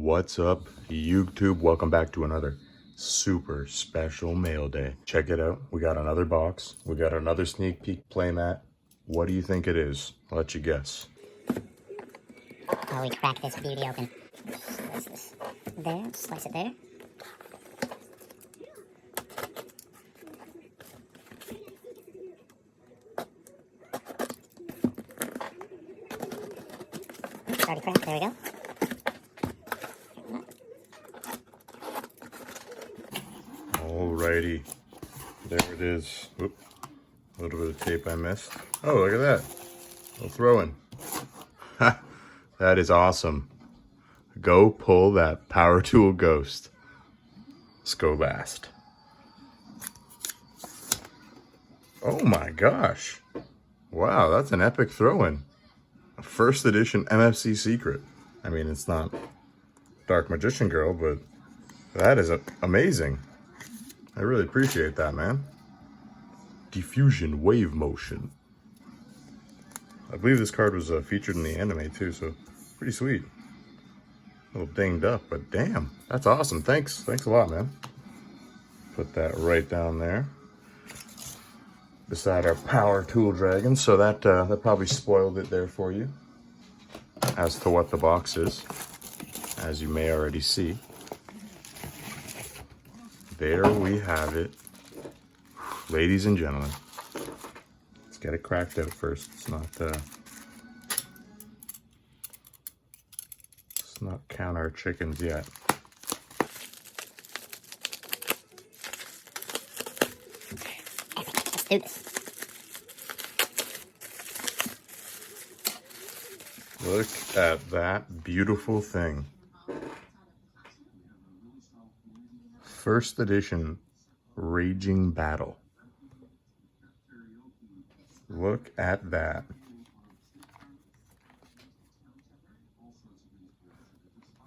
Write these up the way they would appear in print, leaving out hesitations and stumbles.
What's up, YouTube? Welcome back to another super special mail day. Check it out. We got another box. We got another sneak peek playmat. What do you think it is? I'll let you guess. Oh, we crack this beauty open. Slice this there, slice it there. It's already cracked, there we go. Alrighty, there it is. Oop, a little bit of tape I missed. Oh, look at that. A little throw-in. That is awesome. Go pull that power tool ghost. Scobast. Oh my gosh. Wow, that's an epic throw-in. A first edition MFC secret. I mean, it's not Dark Magician Girl, but that is amazing. I really appreciate that, man. Diffusion wave motion. I believe this card was featured in the anime too, so pretty sweet. A little dinged up, but damn, that's awesome. Thanks a lot, man. Put that right down there beside our power tool dragon. So that probably spoiled it there for you as to what the box is, as you may already see. There we have it, ladies and gentlemen. Let's get it cracked out first. Let's not count our chickens yet. Let's do this. Look at that beautiful thing. First edition Raging Battle. Look at that.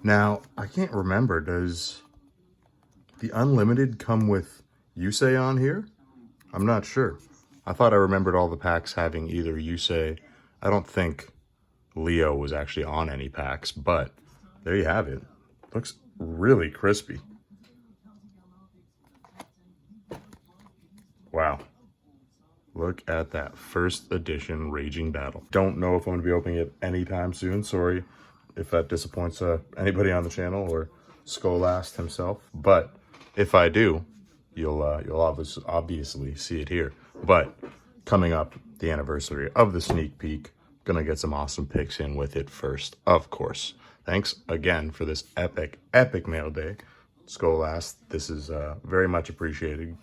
Now, I can't remember, does the Unlimited come with Yusei on here? I'm not sure. I thought I remembered all the packs having either Yusei. I don't think Leo was actually on any packs, but there you have it. Looks really crispy. Wow. Look at that first edition Raging Battle. Don't know if I'm going to be opening it anytime soon. Sorry if that disappoints anybody on the channel or Scholast himself. But if I do, you'll obviously see it here. But coming up, the anniversary of the sneak peek. Gonna get some awesome picks in with it first, of course. Thanks again for this epic mail day. Scholast, this is very much appreciated.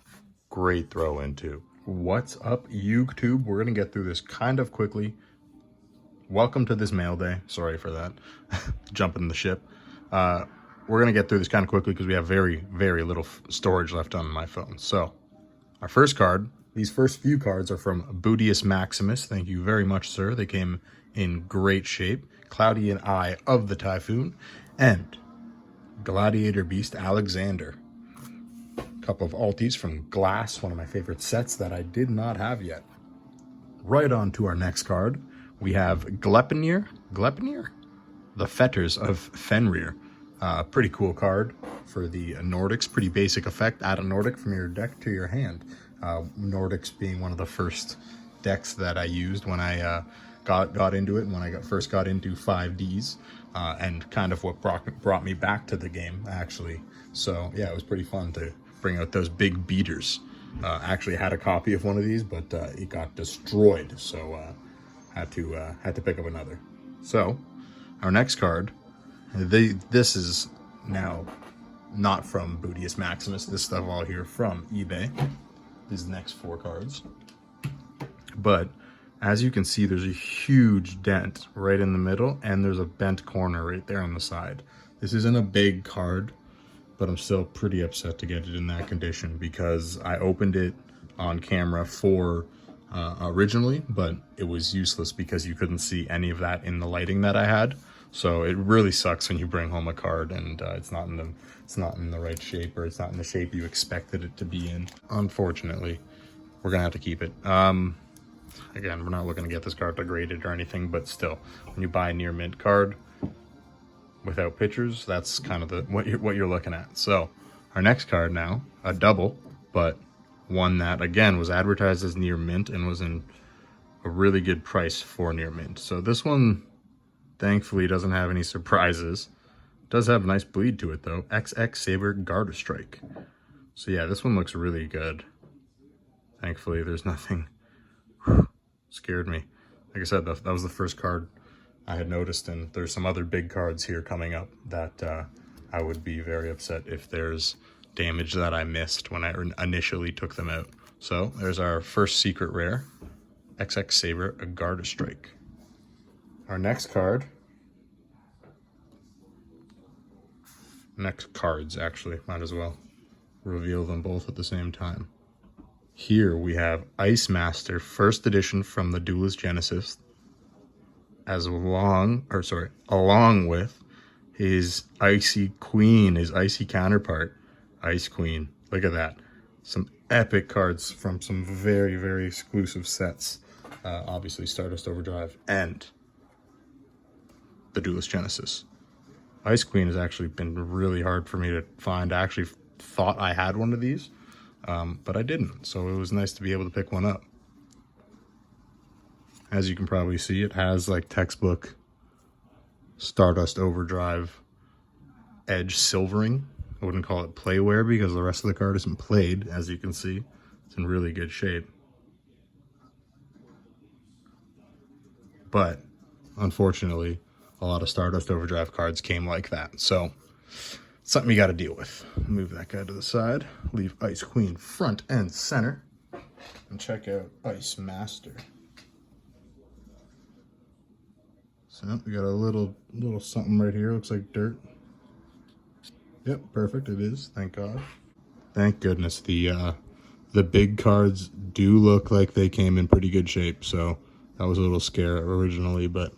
Great throw in too. What's up, YouTube? We're gonna get through this kind of quickly. Welcome to this mail day. Sorry for that. Jumping the ship. We're gonna get through this kind of quickly because we have very little storage left on my phone. So, our first card. These first few cards are from Bootius Maximus. Thank you very much, sir. They came in great shape. Cloudy and Eye of the Typhoon. And Gladiator Beast Alexander. A couple of ultis from Glass, one of my favorite sets that I did not have yet. Right on to our next card. We have Gleipnir? The Fetters of Fenrir. Pretty cool card for the Nordics. Pretty basic effect. Add a Nordic from your deck to your hand. Nordics being one of the first decks that I used when I got into it, and when I first got into 5Ds, and kind of what brought me back to the game, actually. So yeah, it was pretty fun to bring out those big beaters. Actually had a copy of one of these, but it got destroyed, so had to pick up another. So our next card, this is now not from Bootius Maximus. This stuff all here from eBay. These next four cards. But as you can see, there's a huge dent right in the middle, and there's a bent corner right there on the side. This isn't a big card, but I'm still pretty upset to get it in that condition because I opened it on camera for originally, but it was useless because you couldn't see any of that in the lighting that I had. So it really sucks when you bring home a card and it's not in the right shape, or it's not in the shape you expected it to be in. Unfortunately, we're gonna have to keep it. Again, we're not looking to get this card degraded or anything, but still, when you buy a near mint card, without pictures, that's kind of what you're looking at. So our next card now, a double, but one that again was advertised as near mint and was in a really good price for near mint. So this one thankfully doesn't have any surprises. It does have a nice bleed to it though. XX Saber Garda Strike. So yeah, this one looks really good. Thankfully there's nothing. Whew, scared me. Like I said, that was the first card I had noticed, and there's some other big cards here coming up that I would be very upset if there's damage that I missed when I initially took them out. So there's our first secret rare, XX Saber, a Garda Strike. Our next card, next cards actually, might as well reveal them both at the same time. Here we have Ice Master, first edition from the Duelist Genesis, along with his Icy Queen, his Icy counterpart, Ice Queen. Look at that. Some epic cards from some very, very exclusive sets. Obviously Stardust Overdrive and the Duelist Genesis. Ice Queen has actually been really hard for me to find. I actually thought I had one of these, but I didn't. So it was nice to be able to pick one up. As you can probably see, it has like textbook Stardust Overdrive edge silvering. I wouldn't call it playwear because the rest of the card isn't played. As you can see, it's in really good shape. But unfortunately, a lot of Stardust Overdrive cards came like that. So it's something you got to deal with. Move that guy to the side. Leave Ice Queen front and center. And check out Ice Master. So we got a little something right here. Looks like dirt. Yep, perfect. It is. Thank God. Thank goodness. The big cards do look like they came in pretty good shape. So that was a little scare originally, but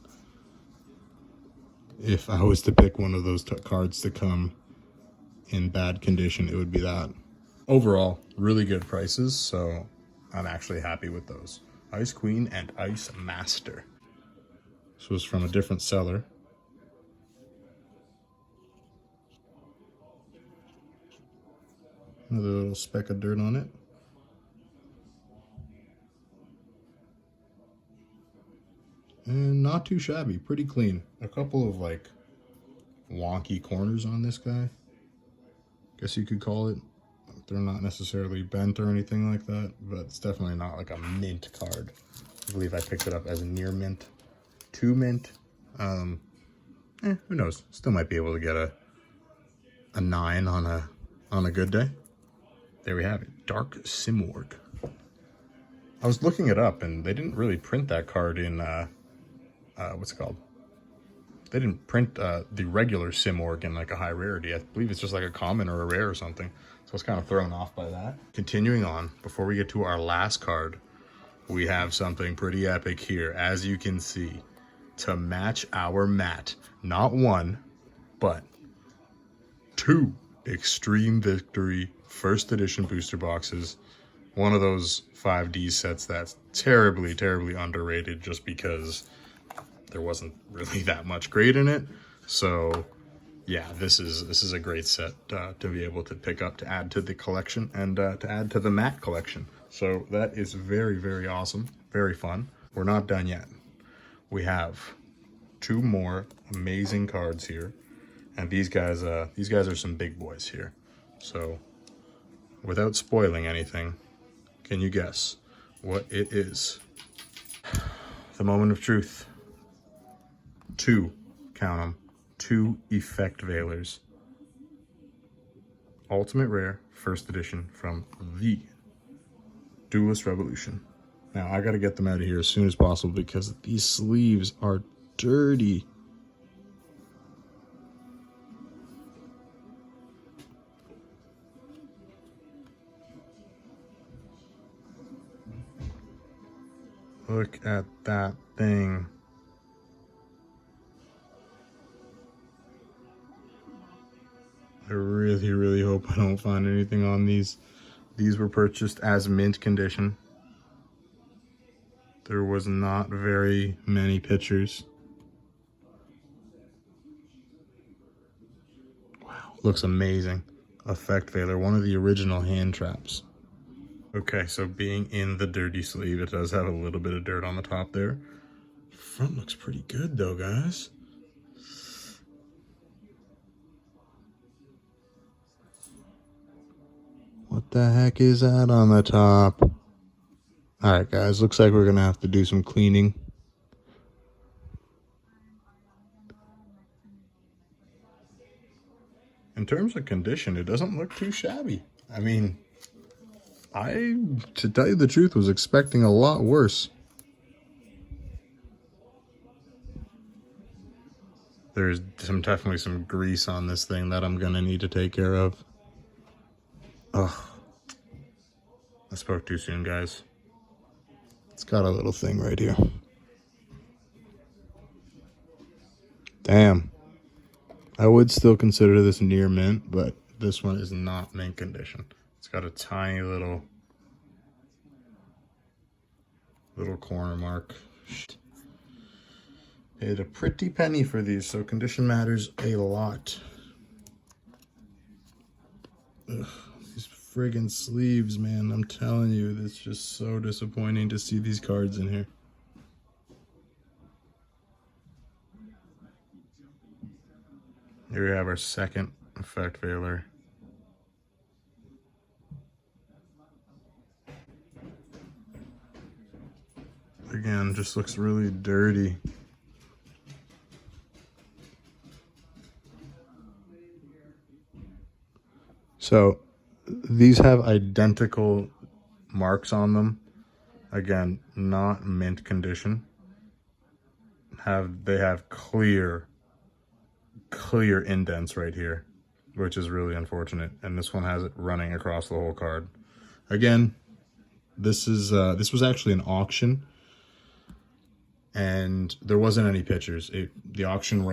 if I was to pick one of those cards to come in bad condition, it would be that. Overall, really good prices. So I'm actually happy with those. Ice Queen and Ice Master. This was from a different seller. Another little speck of dirt on it. And not too shabby, pretty clean. A couple of like wonky corners on this guy, guess you could call it. They're not necessarily bent or anything like that, but it's definitely not like a mint card. I believe I picked it up as a near mint, 2 mint. Who knows? Still might be able to get a 9 on a good day. There we have it, Dark Simorg. I was looking it up, and they didn't really print that card in what's it called? They didn't print the regular Simorg in like a high rarity. I believe it's just like a common or a rare or something. So I was kind of thrown off by that. Continuing on, before we get to our last card, we have something pretty epic here. As you can see, to match our mat, not 1, but 2 Extreme Victory first edition booster boxes. One of those 5D sets that's terribly, terribly underrated just because there wasn't really that much great in it. So yeah, this is a great set to be able to pick up, to add to the collection, and to add to the mat collection. So that is very, very awesome, very fun. We're not done yet. We have 2 more amazing cards here, and these guys are some big boys here. So without spoiling anything, can you guess what it is? The moment of truth. 2, count them, 2 Effect Veilers. Ultimate Rare, first edition from the Duelist Revolution. Now, I gotta get them out of here as soon as possible because these sleeves are dirty. Look at that thing. I really, really hope I don't find anything on these. These were purchased as mint condition. There was not very many pictures. Looks amazing. Effect Veiler, one of the original hand traps. Okay, so being in the dirty sleeve, it does have a little bit of dirt on the top there. Front looks pretty good though, guys. What the heck is that on the top? Alright guys, looks like we're gonna have to do some cleaning. In terms of condition, it doesn't look too shabby. I mean, to tell you the truth, was expecting a lot worse. There's definitely some grease on this thing that I'm gonna need to take care of. Ugh. I spoke too soon, guys. It's got a little thing right here. Damn. I would still consider this near mint, but this one is not mint condition. It's got a tiny little corner mark. Paid a pretty penny for these, so condition matters a lot. Ugh, these friggin' sleeves, man. I'm telling you, it's just so disappointing to see these cards in here. Here we have our second Effect Veiler. Again, just looks really dirty. So these have identical marks on them. Again, not mint condition. They have clear indents right here, which is really unfortunate. And this one has it running across the whole card. Again, this was actually an auction, and there wasn't any pictures. The auction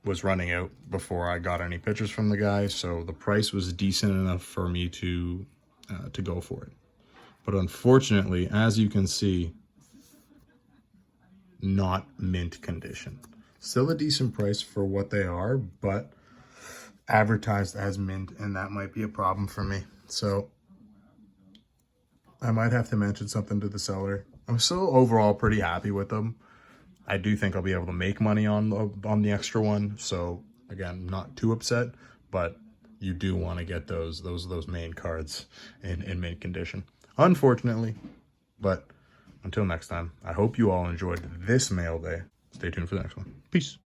was running out before I got any pictures from the guy, so the price was decent enough for me to go for it. But unfortunately, as you can see, not mint condition. Still a decent price for what they are, but advertised as mint, and that might be a problem for me. So I might have to mention something to the seller. I'm still overall pretty happy with them. I do think I'll be able to make money on the extra one. So again, not too upset, but you do want to get those main cards in mint condition, unfortunately. But until next time, I hope you all enjoyed this mail day. Stay tuned for the next one. Peace.